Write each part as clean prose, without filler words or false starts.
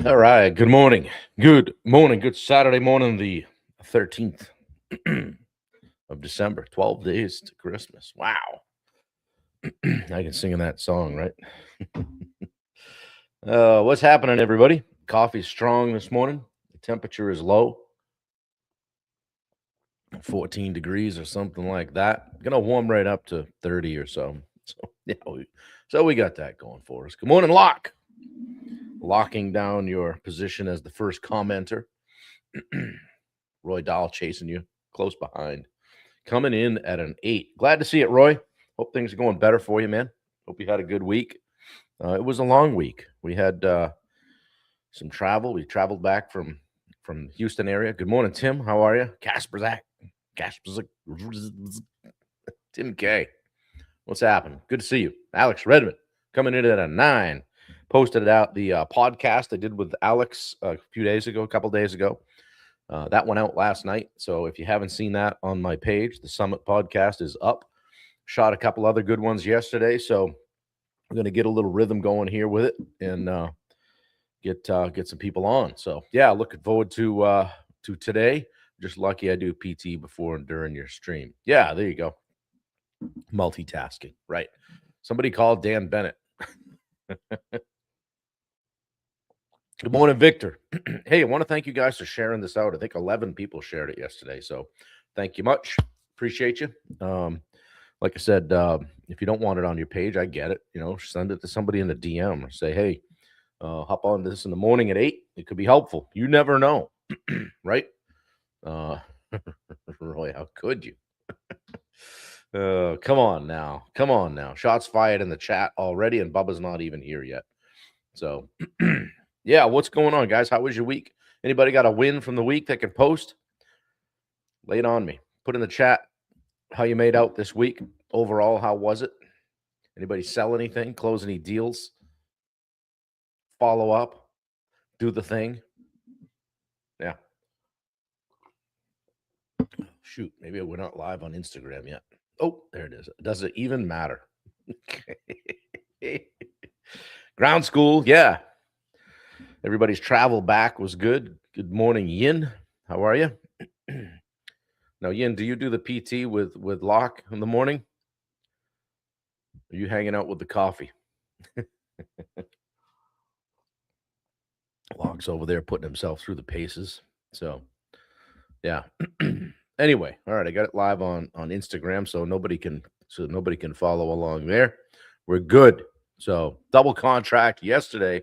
All right. Good morning. Good morning. Good Saturday morning, the 13th of December. 12 days to Christmas. Wow. I can sing in that song, right? What's happening, everybody? Coffee's strong this morning. The temperature is low, 14 degrees or something like that. Gonna warm right up to 30 or so. So we got that going for us. Good morning, Locke. Locking down your position as the first commenter. Roy Dahl chasing you close behind. Coming in at an 8. Glad to see it, Roy. Hope things are going better for you, man. Hope you had a good week. It was a long week. We had some travel. We traveled back from Houston area. Good morning, Tim. How are you? Kasperzak. Kasperzak. Tim K. What's happening? Good to see you. Alex Redmond coming in at a 9. Posted it out the podcast I did with Alex a couple days ago. That went out last night. So if you haven't seen that on my page, the Summit podcast is up. Shot a couple other good ones yesterday. So I'm going to get a little rhythm going here with it and get some people on. So yeah, looking forward to today. Just lucky I do PT before and during your stream. Yeah, there you go. Multitasking, right? Somebody called Dan Bennett. Good morning, Victor. Hey, I want to thank you guys for sharing this out. I think 11 people shared it yesterday. So thank you much. Appreciate you. Like I said, if you don't want it on your page, I get it. Send it to somebody in the DM or say, hey, hop on this in the morning at 8. It could be helpful. You never know, right? Roy, how could you? Come on now. Come on now. Shots fired in the chat already, and Bubba's not even here yet. So, yeah, what's going on, guys? How was your week? Anybody got a win from the week that can post? Lay it on me. Put in the chat how you made out this week. Overall, how was it? Anybody sell anything? Close any deals? Follow up? Do the thing? Yeah. Shoot, maybe we're not live on Instagram yet. Oh, there it is. Does it even matter? Ground school, yeah. Everybody's travel back was good. Good morning, Yin. How are you? Now, Yin, do you do the PT with Locke in the morning? Are you hanging out with the coffee? Locke's over there putting himself through the paces. So, yeah. Anyway, all right, I got it live on Instagram, so nobody can follow along there. We're good. So, double contract yesterday,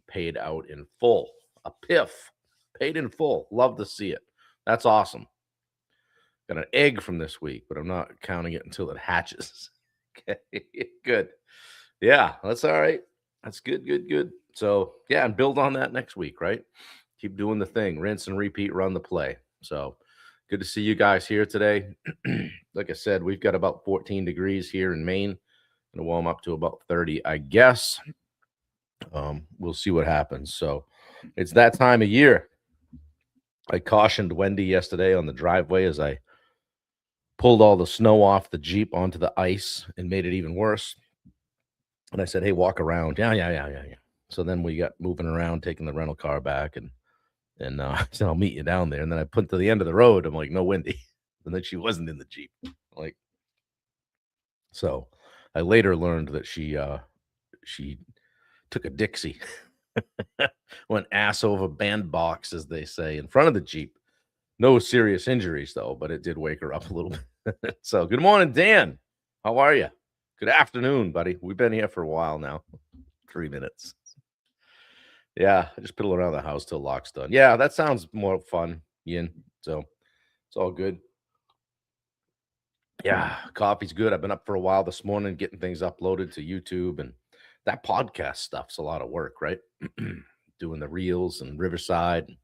paid out in full. A piff, paid in full. Love to see it. That's awesome. Got an egg from this week, but I'm not counting it until it hatches. Okay, good. Yeah, that's all right. That's good, good, good. So, yeah, and build on that next week, right? Keep doing the thing. Rinse and repeat, run the play. So, good to see you guys here today. Like I said, we've got about 14 degrees here in Maine. Going to warm up to about 30, I guess. We'll see what happens. So, it's that time of year. I cautioned Wendy yesterday on the driveway as I pulled all the snow off the Jeep onto the ice and made it even worse. And I said, hey, walk around. Yeah. So then we got moving around, taking the rental car back, and I said, I'll meet you down there. And then I put to the end of the road. I'm like, no, Wendy. And then she wasn't in the Jeep. So I later learned that she took a Dixie, went ass over bandbox, as they say, in front of the Jeep. No serious injuries, though, but it did wake her up a little bit. So good morning, Dan. How are you? Good afternoon, buddy. We've been here for a while now. 3 minutes. Yeah, I just piddle around the house till Locke's done. Yeah, that sounds more fun, Yin. So it's all good. Yeah, coffee's good. I've been up for a while this morning getting things uploaded to YouTube, and that podcast stuff's a lot of work, right? Doing the reels and Riverside and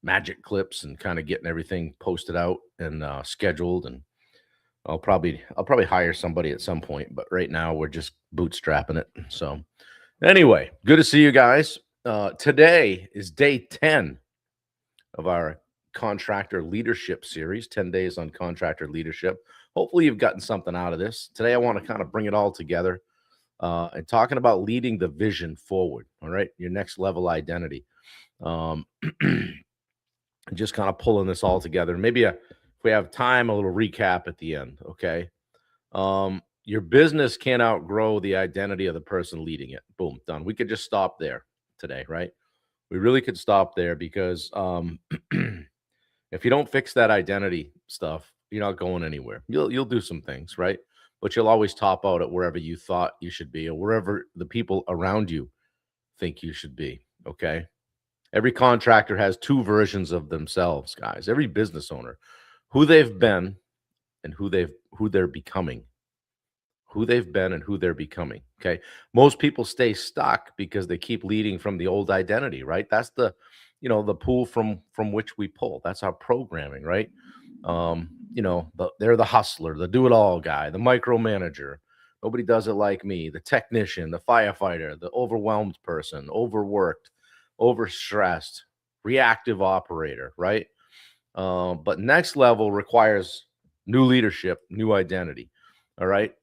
magic clips and kind of getting everything posted out and scheduled. And I'll probably hire somebody at some point, but right now we're just bootstrapping it. So anyway, good to see you guys. Today is day 10 of our contractor leadership series, 10 days on contractor leadership. Hopefully you've gotten something out of this. Today I want to kind of bring it all together. and talking about leading the vision forward. All right, your next level identity. Um, just kind of pulling this all together. Maybe if we have time, a little recap at the end. Okay. Your business can't outgrow the identity of the person leading it. Boom, done. We could just stop there today, right? We really could stop there because if you don't fix that identity stuff, you're not going anywhere. You'll do some things, right? But you'll always top out at wherever you thought you should be or wherever the people around you think you should be. Okay. Every contractor has two versions of themselves, guys. Every business owner, who they've been and who they're becoming. Who they've been and who they're becoming. Okay. Most people stay stuck because they keep leading from the old identity, right? That's the pool from which we pull. That's our programming, right? They're the hustler, the do-it-all guy, the micromanager. Nobody does it like me, the technician, the firefighter, the overwhelmed person, overworked, overstressed, reactive operator, right? But next level requires new leadership, new identity. All right.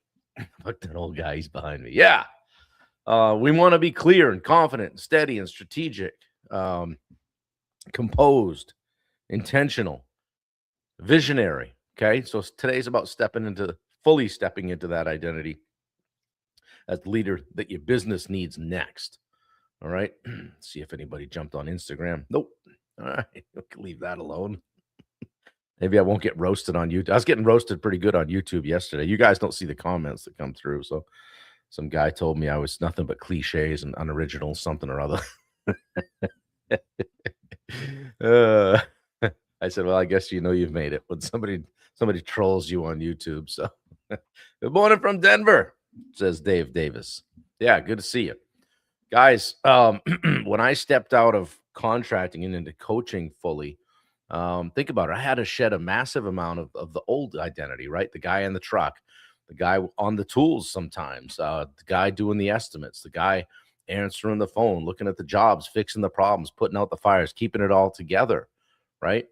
Look, that old guy, he's behind me. Yeah. We want to be clear and confident, and steady and strategic, um, composed, intentional, visionary. Okay. So today's about fully stepping into that identity as the leader that your business needs next. All right. See if anybody jumped on Instagram. Nope. All right. We can leave that alone. Maybe I won't get roasted on YouTube. I was getting roasted pretty good on YouTube yesterday. You guys don't see the comments that come through. So some guy told me I was nothing but cliches and unoriginal, something or other. uh, I said, well, I guess you've made it when somebody trolls you on YouTube. So good morning from Denver, says Dave Davis. Yeah, good to see you. Guys, when I stepped out of contracting and into coaching fully, think about it. I had to shed a massive amount of the old identity, right? The guy in the truck, the guy on the tools sometimes, the guy doing the estimates, the guy answering the phone, looking at the jobs, fixing the problems, putting out the fires, keeping it all together, right?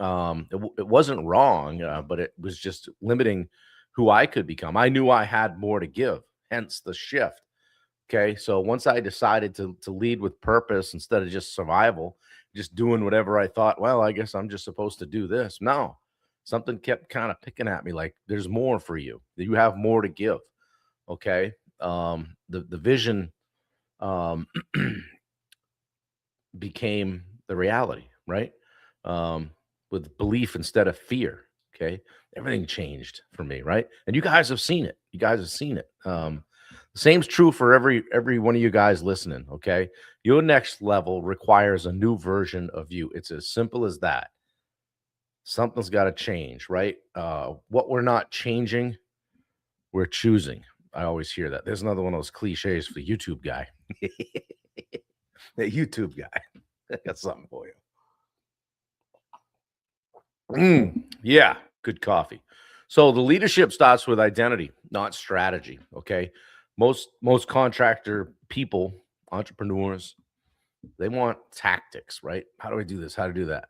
It wasn't wrong, but it was just limiting who I could become. I knew I had more to give, hence the shift. Okay. So once I decided to lead with purpose instead of just survival, just doing whatever I thought, well, I guess I'm just supposed to do this. No, something kept kind of picking at me like there's more for you. You have more to give. Okay. The vision um became the reality, right? Um, with belief instead of fear. Okay. Everything changed for me, right? And you guys have seen it. You guys have seen it. Same's true for every one of you guys listening. Okay. Your next level requires a new version of you. It's as simple as that. Something's got to change, right? What we're not changing, we're choosing. I always hear that. There's another one of those cliches for the YouTube guy. The YouTube guy. I got something for you. Yeah, good coffee. So the leadership starts with identity, not strategy. Okay. Most contractor people, entrepreneurs, they want tactics, right? How do I do this? How to do that?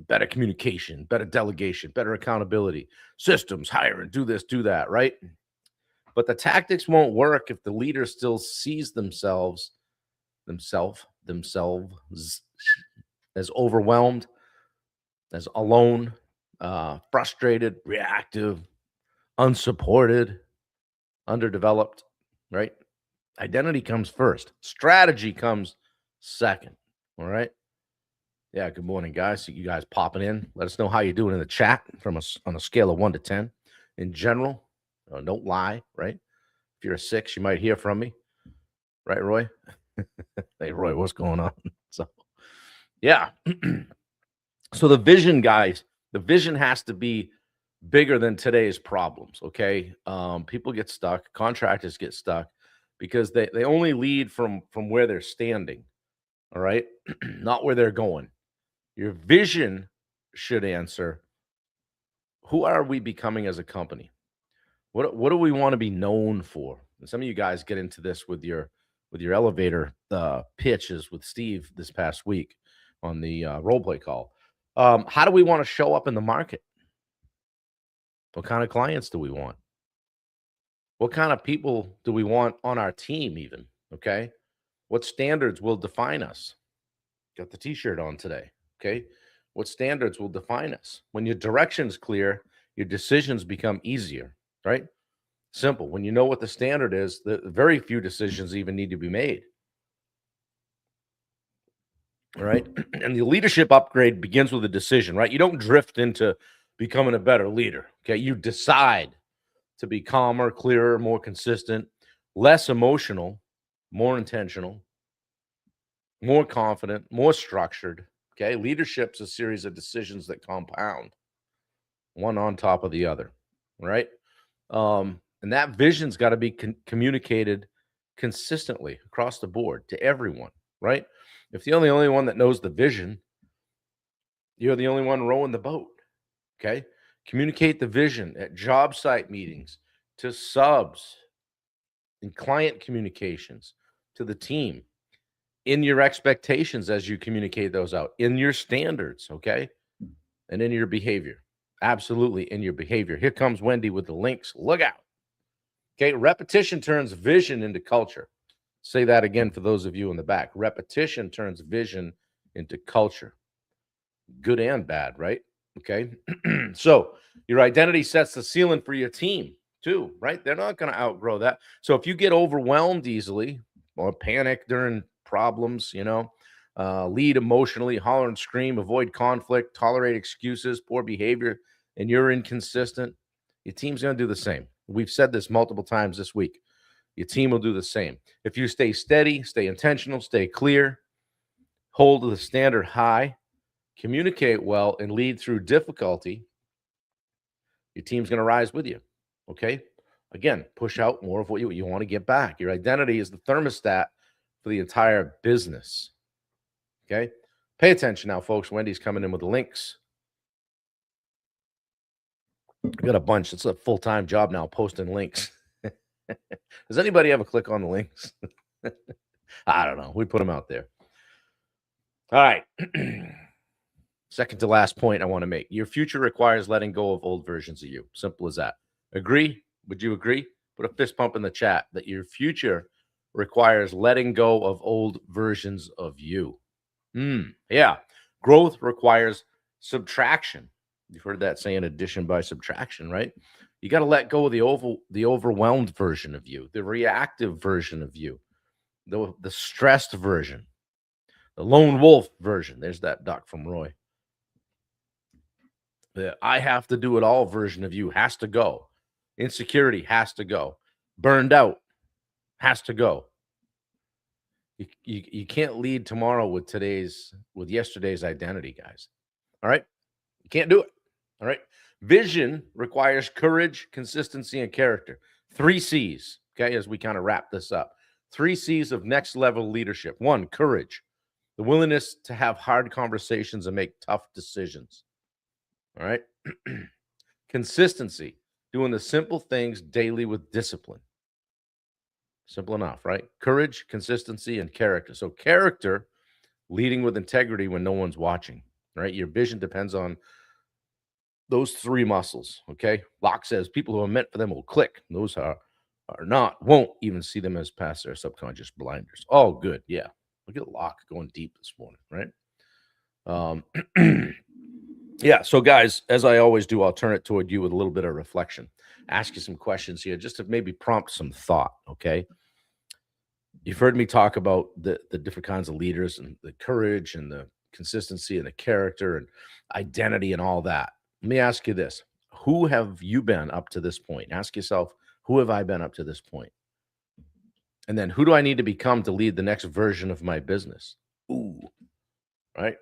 Better communication, better delegation, better accountability, systems, hire and do this, do that, right? But the tactics won't work if the leader still sees themselves as overwhelmed, as alone, frustrated, reactive, unsupported, underdeveloped, right? Identity comes first. Strategy comes second. All right. Yeah. Good morning, guys. You guys popping in. Let us know how you're doing in the chat on a scale of 1 to 10. In general, don't lie, right? If you're a 6, you might hear from me, right, Roy? Hey, Roy, what's going on? So, yeah. So the vision, guys, the vision has to be bigger than today's problems. Okay. People get stuck, contractors get stuck because they only lead from where they're standing. All right. Not where they're going. Your vision should answer, who are we becoming as a company? What do we want to be known for? And some of you guys get into this with your elevator pitches with Steve this past week on the role play call. How do we want to show up in the market? What kind of clients do we want? What kind of people do we want on our team even? Okay. What standards will define us? Got the t-shirt on today. Okay. What standards will define us? When your direction's clear, your decisions become easier, right? Simple. When you know what the standard is, the very few decisions even need to be made. All right. And the leadership upgrade begins with a decision, right? You don't drift into becoming a better leader. Okay. You decide to be calmer, clearer, more consistent, less emotional, more intentional, more confident, more structured. Okay. Leadership's a series of decisions that compound one on top of the other. Right. And that vision's got to be communicated consistently across the board to everyone. Right. If you're the only one that knows the vision, you're the only one rowing the boat. Okay. Communicate the vision at job site meetings, to subs, in client communications, to the team, in your expectations as you communicate those out, in your standards, okay? And in your behavior. Absolutely in your behavior. Here comes Wendy with the links. Look out. Okay, repetition turns vision into culture. Say that again for those of you in the back. Repetition turns vision into culture. Good and bad, right? Okay. So your identity sets the ceiling for your team too, right? They're not going to outgrow that. So if you get overwhelmed easily or panic during problems, lead emotionally, holler and scream, avoid conflict, tolerate excuses, poor behavior, and you're inconsistent, your team's going to do the same. We've said this multiple times this week. Your team will do the same. If you stay steady, stay intentional, stay clear, hold the standard high, communicate well, and lead through difficulty, your team's going to rise with you. Okay. Again, push out more of what you want to get back. Your identity is the thermostat for the entire business. Okay. Pay attention now, folks. Wendy's coming in with the links. We got a bunch. It's a full-time job now, posting links. Does anybody ever click on the links? I don't know. We put them out there. All right. Second to last point I want to make. Your future requires letting go of old versions of you. Simple as that. Agree? Would you agree? Put a fist pump in the chat that your future requires letting go of old versions of you. Yeah. Growth requires subtraction. You've heard that saying, addition by subtraction, right? You got to let go of the overwhelmed version of you, the reactive version of you, the stressed version, the lone wolf version. There's that duck from Roy. The I have to do it all version of you has to go. Insecurity has to go. Burned out has to go. You can't lead tomorrow with yesterday's identity, guys. All right? You can't do it. All right? Vision requires courage, consistency, and character. 3 C's, okay, as we kind of wrap this up. 3 C's of next level leadership. 1, courage, the willingness to have hard conversations and make tough decisions. All right? Consistency, doing the simple things daily with discipline. Simple enough, right? Courage, consistency, and character. So character, leading with integrity when no one's watching, right? Your vision depends on those 3 muscles, okay? Locke says people who are meant for them will click. Those are not, won't even see them as past their subconscious blinders. Oh, good. Yeah. Look at Locke going deep this morning, right? Yeah. So, guys, as I always do, I'll turn it toward you with a little bit of reflection. Ask you some questions here just to maybe prompt some thought, okay? You've heard me talk about the different kinds of leaders and the courage and the consistency and the character and identity and all that. Let me ask you this. Who have you been up to this point? Ask yourself, who have I been up to this point? And then who do I need to become to lead the next version of my business? Ooh, right?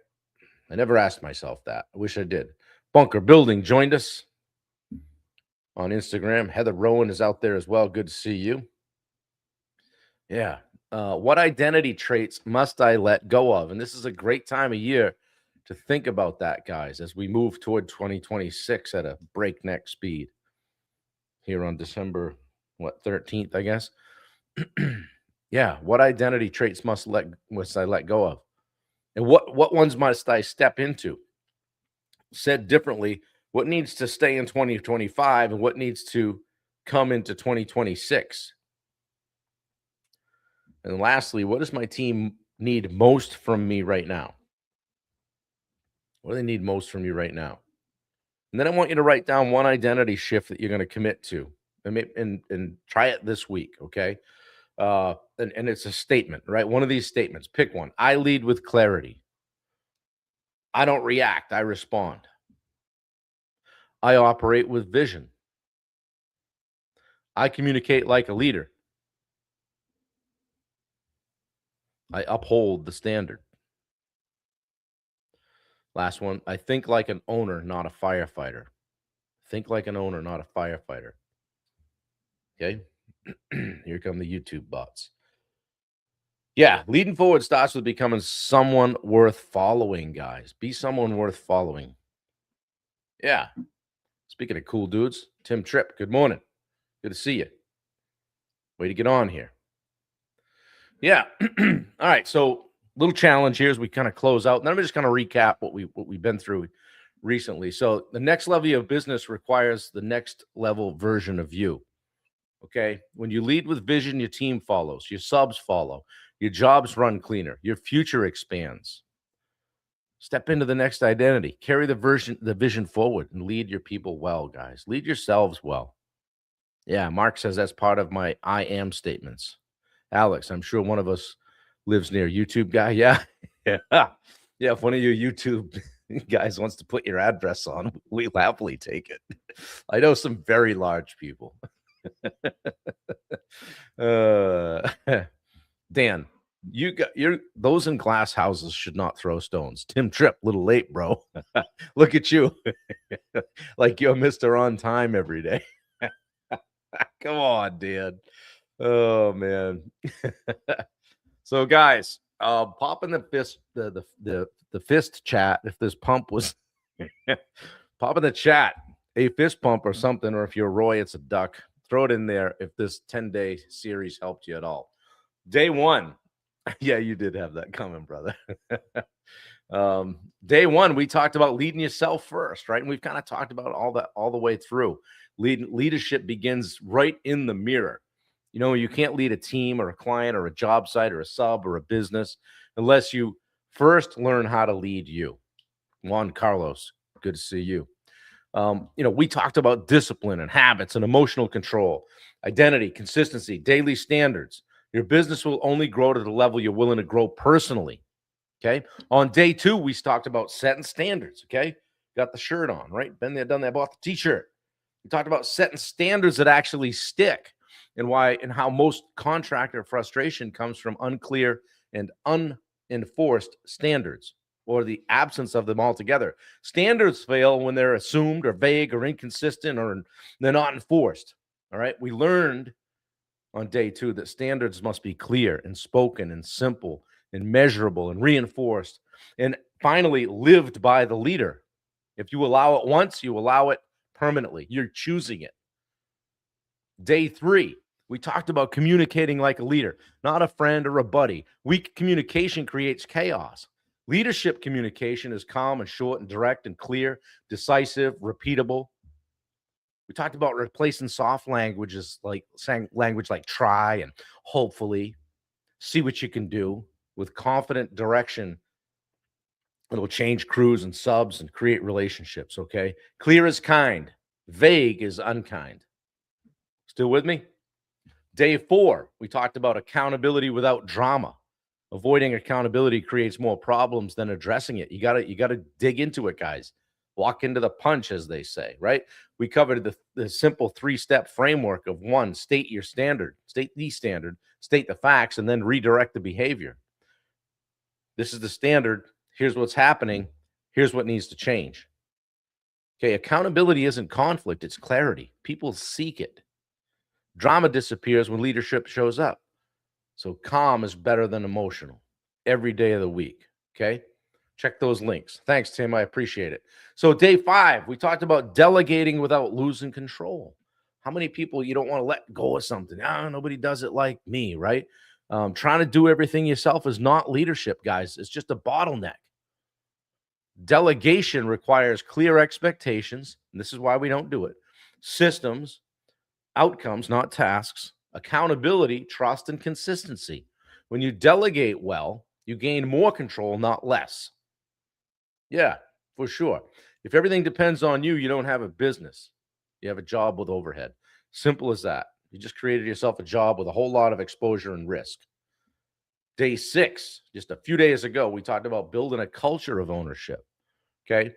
I never asked myself that. I wish I did. Bunker Building joined us on Instagram. Heather Rowan is out there as well. Good to see you. Yeah. What identity traits must I let go of? And this is a great time of year to think about that, guys, as we move toward 2026 at a breakneck speed here on December, 13th, I guess. Yeah. What identity traits must I let go of? And what ones must I step into? Said differently, what needs to stay in 2025 and what needs to come into 2026? And lastly, what does my team need most from me right now? What do they need most from you right now? And then I want you to write down one identity shift that you're going to commit to, and try it this week, okay? And it's a statement, right? One of these statements. Pick one. I lead with clarity. I don't react. I respond. I operate with vision. I communicate like a leader. I uphold the standard. Last one. I think like an owner, not a firefighter. Think like an owner, not a firefighter. Okay. Here come the YouTube bots. Yeah, leading forward starts with becoming someone worth following, guys. Be someone worth following. Yeah. Speaking of cool dudes, Tim Tripp, good morning. Good to see you. Way to get on here. Yeah. All right. So, little challenge here as we kind of close out. And then I'm just going to recap what we've been through recently. So, the next level of business requires the next level version of you. Okay. When you lead with vision, your team follows, your subs follow, your jobs run cleaner, your future expands. Step into the next identity, carry the vision forward, and lead your people well, guys. Lead yourselves well. Yeah, Mark says that's part of my I am statements. Alex, I'm sure one of us lives near YouTube guy. Yeah. Yeah. Yeah. If one of you YouTube guys wants to put your address on, we'll happily take it. I know some very large people. uh, Dan, you're those in glass houses should not throw stones. Tim Tripp, little late, bro. Look at you. Like you're Mr. On Time every day. Come on, Dan. Oh man. So guys, pop in the fist the fist chat if this pump was pop in the chat a fist pump or something, or if you're Roy, it's a duck. Throw it in there if this 10-day series helped you at all. Day one. Yeah, you did have that coming, brother. Day one, we talked about leading yourself first, right? And we've kind of talked about all that all the way through. Leadership begins right in the mirror. You know, you can't lead a team or a client or a job site or a sub or a business unless you first learn how to lead you. Juan Carlos, good to see you. We talked about discipline and habits and emotional control, identity, consistency, daily standards. Your business will only grow to the level you're willing to grow personally. Okay. On day two, we talked about setting standards. Okay. Got the shirt on, right? Been there, done that, bought the t-shirt. We talked about setting standards that actually stick and why and how most contractor frustration comes from unclear and unenforced standards or the absence of them altogether. Standards fail when they're assumed or vague or inconsistent or they're not enforced. All right. We learned on day two that standards must be clear and spoken and simple and measurable and reinforced and finally lived by the leader. If you allow it once, you allow it permanently. You're choosing it. Day three, we talked about communicating like a leader, not a friend or a buddy. Weak communication creates chaos. Leadership communication is calm and short and direct and clear, decisive, repeatable. We talked about replacing soft languages like saying language like try and hopefully, see what you can do with confident direction. It'll change crews and subs and create relationships. Okay. Clear is kind, vague is unkind. Still with me? Day four, we talked about accountability without drama. Avoiding accountability creates more problems than addressing it. You gotta dig into it, guys. Walk into the punch, as they say, right? We covered the simple 3-step framework of one, state your standard, state the standard, state the facts, and then redirect the behavior. This is the standard. Here's what's happening. Here's what needs to change. Okay, accountability isn't conflict, it's clarity. People seek it. Drama disappears when leadership shows up. So calm is better than emotional every day of the week. Okay. Check those links. Thanks, Tim. I appreciate it. So, day five, we talked about delegating without losing control. How many people you don't want to let go of something? Nobody does it like me, right? Trying to do everything yourself is not leadership, guys. It's just a bottleneck. Delegation requires clear expectations. And this is why we don't do it. Systems, outcomes, not tasks, accountability, trust, and consistency. When you delegate well, you gain more control, not less. Yeah, for sure. If everything depends on you, you don't have a business. You have a job with overhead. Simple as that. You just created yourself a job with a whole lot of exposure and risk. Day 6, just a few days ago, we talked about building a culture of ownership. Okay.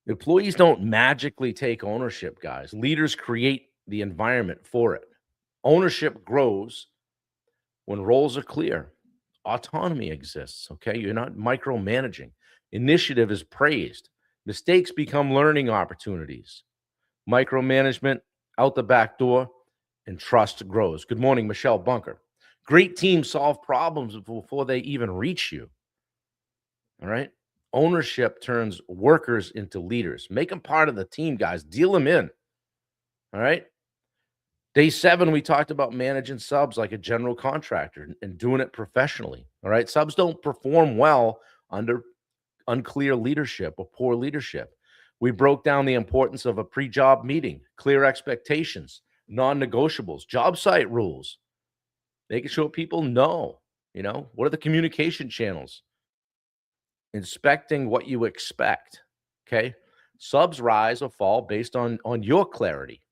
Employees don't magically take ownership, guys. Leaders create the environment for it. Ownership grows when roles are clear. Autonomy exists. Okay. You're not micromanaging. Initiative is praised. Mistakes become learning opportunities. Micromanagement out the back door, and trust grows. Good morning, Michelle Bunker. Great teams solve problems before they even reach you. All right. Ownership turns workers into leaders. Make them part of the team, guys. Deal them in. All right. Day 7, we talked about managing subs like a general contractor and doing it professionally. All right. Subs don't perform well under unclear leadership or poor leadership. We broke down the importance of a pre job meeting, clear expectations, non negotiables, job site rules, making sure people know, what are the communication channels, inspecting what you expect. Okay. Subs rise or fall based on your clarity.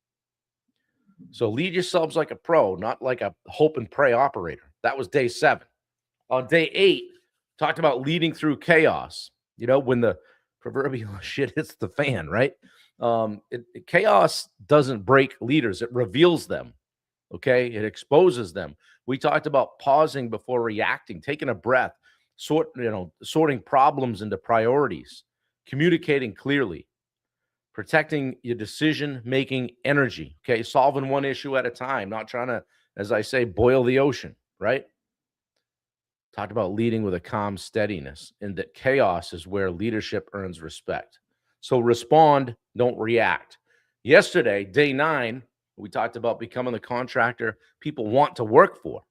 So lead yourselves like a pro, not like a hope and pray operator. That was day 7. On day 8, talked about leading through chaos. When the proverbial shit hits the fan, right? Chaos doesn't break leaders; it reveals them. Okay, it exposes them. We talked about pausing before reacting, taking a breath, sorting problems into priorities, communicating clearly, protecting your decision-making energy. Okay, solving one issue at a time, not trying to, as I say, boil the ocean. Right? Talked about leading with a calm steadiness, and that chaos is where leadership earns respect. So respond, don't react. Yesterday, day 9, we talked about becoming the contractor people want to work for.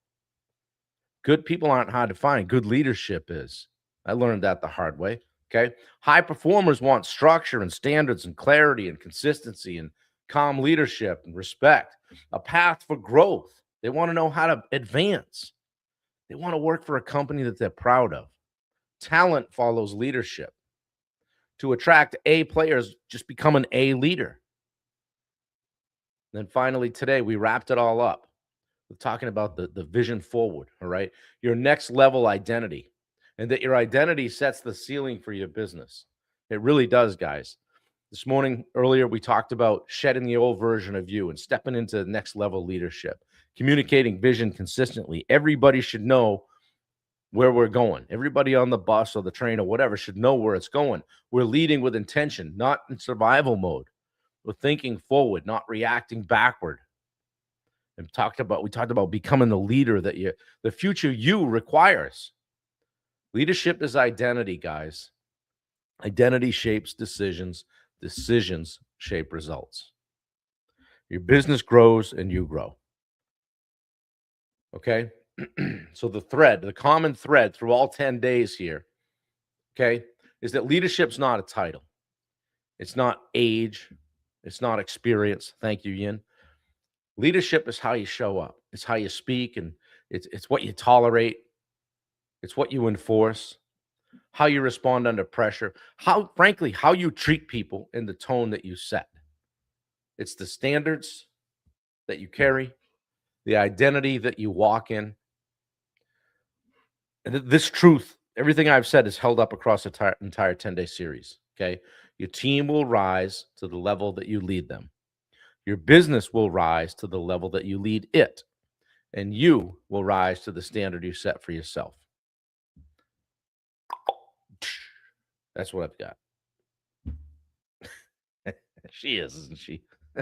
Good people aren't hard to find. Good leadership is. I learned that the hard way. Okay. High performers want structure and standards and clarity and consistency and calm leadership and respect, a path for growth. They want to know how to advance. They want to work for a company that they're proud of. Talent follows leadership. To attract A players, just become an A leader. Then finally, today, we wrapped it all up. We're talking about the vision forward, all right? Your next level identity, and that your identity sets the ceiling for your business. It really does, guys. This morning, earlier, we talked about shedding the old version of you and stepping into next level leadership, communicating vision consistently. Everybody should know where we're going. Everybody on the bus or the train or whatever should know where it's going. We're leading with intention, not in survival mode. We're thinking forward, not reacting backward. And we talked about becoming the leader that the future you requires. Leadership is identity, guys. Identity shapes decisions. Decisions shape results. Your business grows and you grow. Okay. So the common thread through all 10 days here, okay, is that leadership's not a title. It's not age. It's not experience. Thank you, Yin. Leadership is how you show up. It's how you speak, and it's what you tolerate. It's what you enforce, how you respond under pressure, frankly, how you treat people and the tone that you set. It's the standards that you carry, the identity that you walk in. And this truth, everything I've said is held up across the entire 10-day series. Okay. Your team will rise to the level that you lead them. Your business will rise to the level that you lead it. And you will rise to the standard you set for yourself. That's what I've got. She is, isn't she? I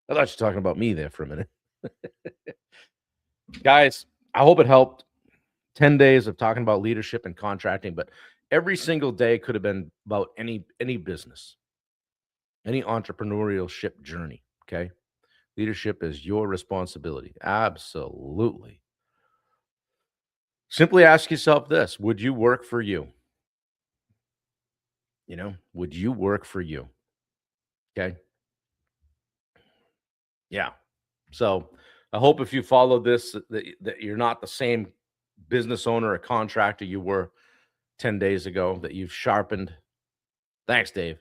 thought you were talking about me there for a minute. Guys, I hope it helped. 10 days of talking about leadership and contracting, but every single day could have been about any business, any entrepreneurial ship journey. Okay. Leadership is your responsibility. Absolutely. Simply ask yourself this: would you work for you? Would you work for you? Okay. Yeah. So I hope if you follow this, that you're not the same business owner or contractor you were 10 days ago, that you've sharpened. Thanks, Dave.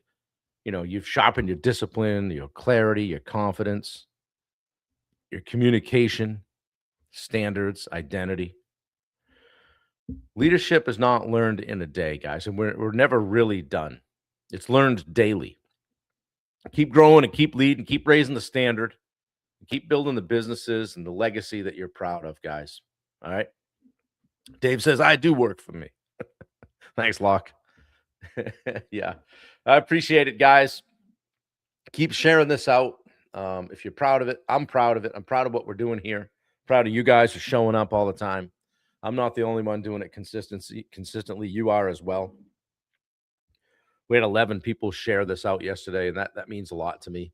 You've sharpened your discipline, your clarity, your confidence, your communication, standards, identity. Leadership is not learned in a day, guys, and we're never really done. It's learned daily. Keep growing and keep leading, keep raising the standard, keep building the businesses and the legacy that you're proud of, guys. All right. Dave says, I do work for me. Thanks, Locke. Yeah. I appreciate it, guys. Keep sharing this out. If you're proud of it, I'm proud of it. I'm proud of what we're doing here. Proud of you guys for showing up all the time. I'm not the only one doing it consistently. You are as well. We had 11 people share this out yesterday, and that means a lot to me.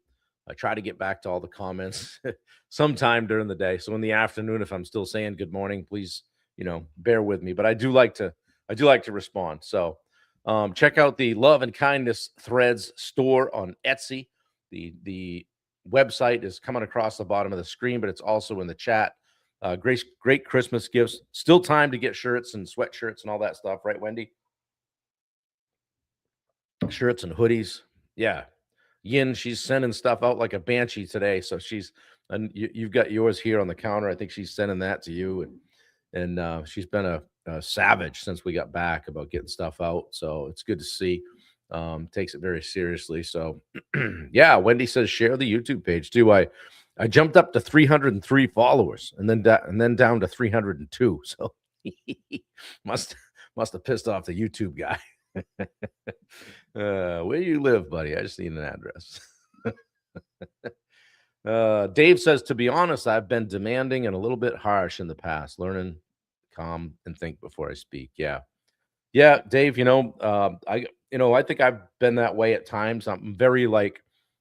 I try to get back to all the comments sometime during the day. So in the afternoon, if I'm still saying good morning, please, bear with me. But I do like to respond. So check out the Love and Kindness Threads store on Etsy. The website is coming across the bottom of the screen, but it's also in the chat. Great Christmas gifts. Still time to get shirts and sweatshirts and all that stuff, right, Wendy? Shirts and hoodies. Yeah. Yin, she's sending stuff out like a banshee today. So and you've got yours here on the counter. I think she's sending that to you. And she's been a savage since we got back about getting stuff out. So it's good to see. Takes it very seriously. So yeah, Wendy says share the YouTube page too. I jumped up to 303 followers and then down to 302. So must have pissed off the YouTube guy. Where you live, buddy? I just need an address. Dave says, to be honest, I've been demanding and a little bit harsh in the past, learning calm and think before I speak. Yeah. Dave, I think I've been that way at times. I'm very I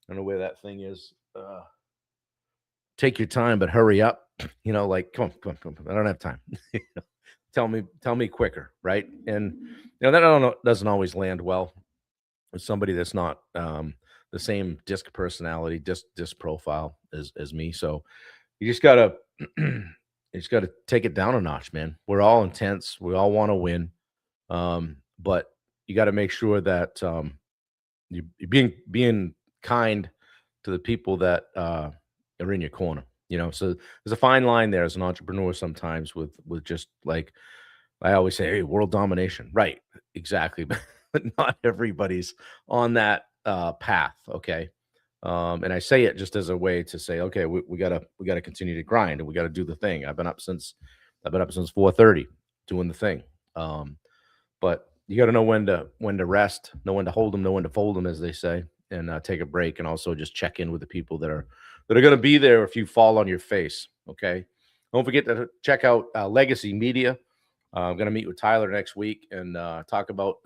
don't know where that thing is. Take your time, but hurry up. Come on. I don't have time. Tell me quicker. Right. And, that doesn't always land well with somebody that's not the same disc personality, disc profile as me. So you just gotta take it down a notch, man. We're all intense. We all want to win. But you got to make sure that you're being kind to the people that are in your corner. So there's a fine line there as an entrepreneur sometimes with just like I always say, hey, world domination. Right. Exactly. But not everybody's on that path. Okay. And I say it just as a way to say, okay, we gotta continue to grind and we gotta do the thing. I've been up since 4:30 doing the thing. But you got to know when to rest, know when to hold them, know when to fold them, as they say, and take a break, and also just check in with the people that are going to be there if you fall on your face. Okay, don't forget to check out Legacy Media. I'm going to meet with Tyler next week and talk about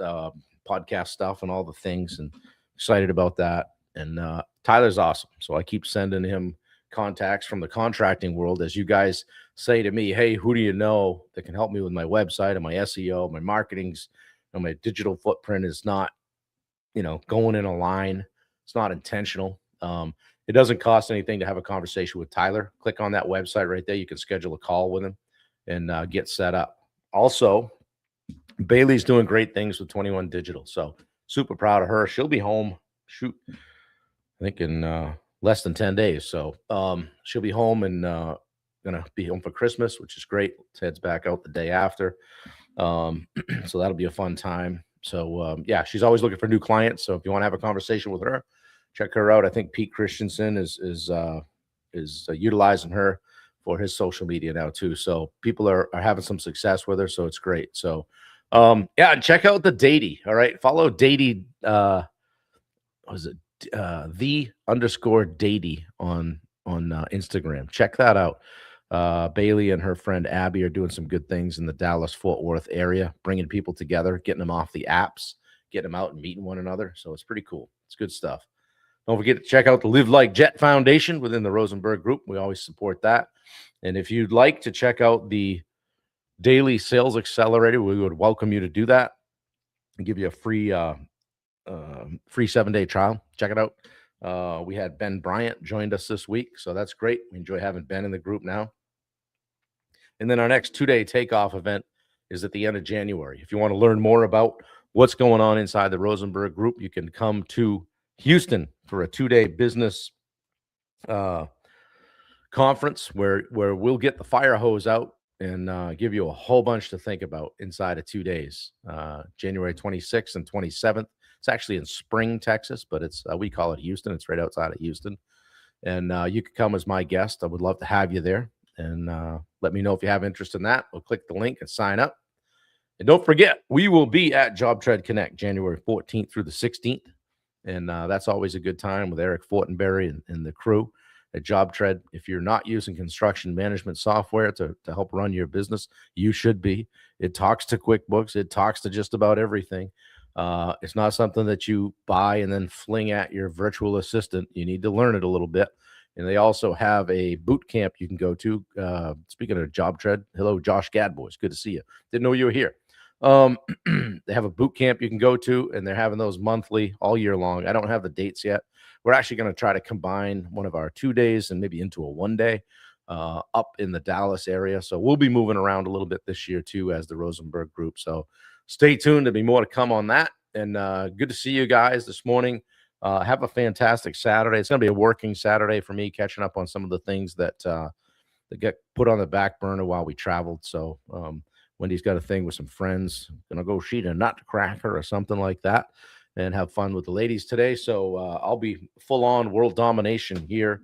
podcast stuff and all the things, and excited about that. And Tyler's awesome, so I keep sending him contacts from the contracting world. As you guys say to me, hey, who do you know that can help me with my website and my SEO, my marketings, and my digital footprint is not, going in a line. It's not intentional. It doesn't cost anything to have a conversation with Tyler. Click on that website right there. You can schedule a call with him and get set up. Also, Bailey's doing great things with 21 Digital. So super proud of her. She'll be home. I think in less than 10 days. So she'll be home and gonna be home for Christmas, which is great. Heads back out the day after. So that'll be a fun time. So yeah, she's always looking for new clients. So if you want to have a conversation with her, check her out. I think Pete Christensen is utilizing her for his social media now too. So people are having some success with her. So it's great. So yeah, and check out the Datey. All right. Follow Datey. What was it? _Datey on Instagram. Check that out. Bailey and her friend Abby are doing some good things in the Dallas-Fort Worth area, bringing people together, getting them off the apps, getting them out and meeting one another. So it's pretty cool. It's good stuff. Don't forget to check out the Live Like Jet Foundation within the Rosenberg Group. We always support that. And if you'd like to check out the Daily Sales Accelerator, we would welcome you to do that and give you a free 7-day trial. Check it out. We had Ben Bryant joined us this week, so that's great. We enjoy having Ben in the group now. And then our next 2-day takeoff event is at the end of January. If you want to learn more about what's going on inside the Rosenberg group, you can come to Houston for a 2-day business conference where we'll get the fire hose out and give you a whole bunch to think about inside of 2 days. January 26th and 27th. It's actually in Spring, Texas, but it's we call it Houston. It's right outside of Houston. And you could come as my guest. I would love to have you there. And let me know if you have interest in that. We'll click the link and sign up. And don't forget, we will be at Job Tread Connect January 14th through the 16th. And that's always a good time with Eric Fortenberry and the crew at Job Tread. If you're not using construction management software to help run your business, you should be. It talks to QuickBooks. It talks to just about everything. It's not something that you buy and then fling at your virtual assistant. You need to learn it a little bit. And they also have a boot camp you can go to. Speaking of Job Tread, hello, Josh Gadboys. Good to see you. Didn't know you were here. They have a boot camp you can go to, and they're having those monthly all year long. I don't have the dates yet. We're actually going to try to combine one of our 2 days and maybe into a 1 day up in the Dallas area. So we'll be moving around a little bit this year too as the Rosenberg group. So stay tuned. There'll be more to come on that. And good to see you guys this morning. Have a fantastic Saturday. It's going to be a working Saturday for me, catching up on some of the things that get put on the back burner while we traveled. So Wendy's got a thing with some friends. Gonna go shoot a nutcracker or something like that and have fun with the ladies today. So I'll be full on world domination here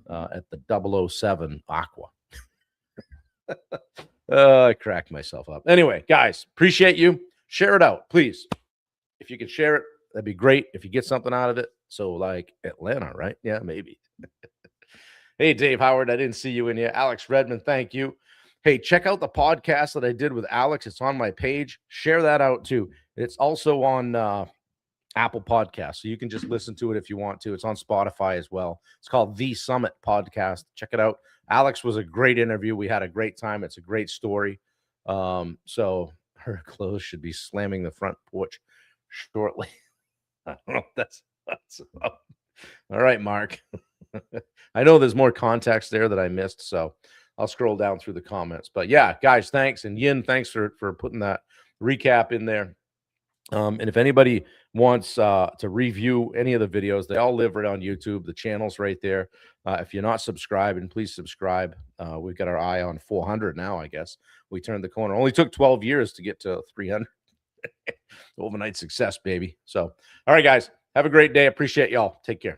at the 007 Aqua. I cracked myself up. Anyway, guys, appreciate you. Share it out, please. If you can share it, that'd be great. If you get something out of it. So like Atlanta, right? Yeah, maybe. Hey, Dave Howard, I didn't see you in here. Alex Redmond, thank you. Hey, check out the podcast that I did with Alex. It's on my page. Share that out too. It's also on Apple Podcasts, so you can just listen to it if you want to. It's on Spotify as well. It's called The Summit Podcast. Check it out. Alex was a great interview. We had a great time. It's a great story. So her clothes should be slamming the front porch shortly. I don't know if that's about. All right, Mark. I know there's more context there that I missed, so I'll scroll down through the comments. But yeah, guys, thanks. And Yin, thanks for putting that recap in there. And if anybody wants to review any of the videos, they all live right on YouTube. The channel's right there. If you're not subscribed, and please subscribe. We've got our eye on 400 now, I guess. We turned the corner. Only took 12 years to get to 300. Overnight success, baby. So, all right, guys, have a great day. Appreciate y'all. Take care.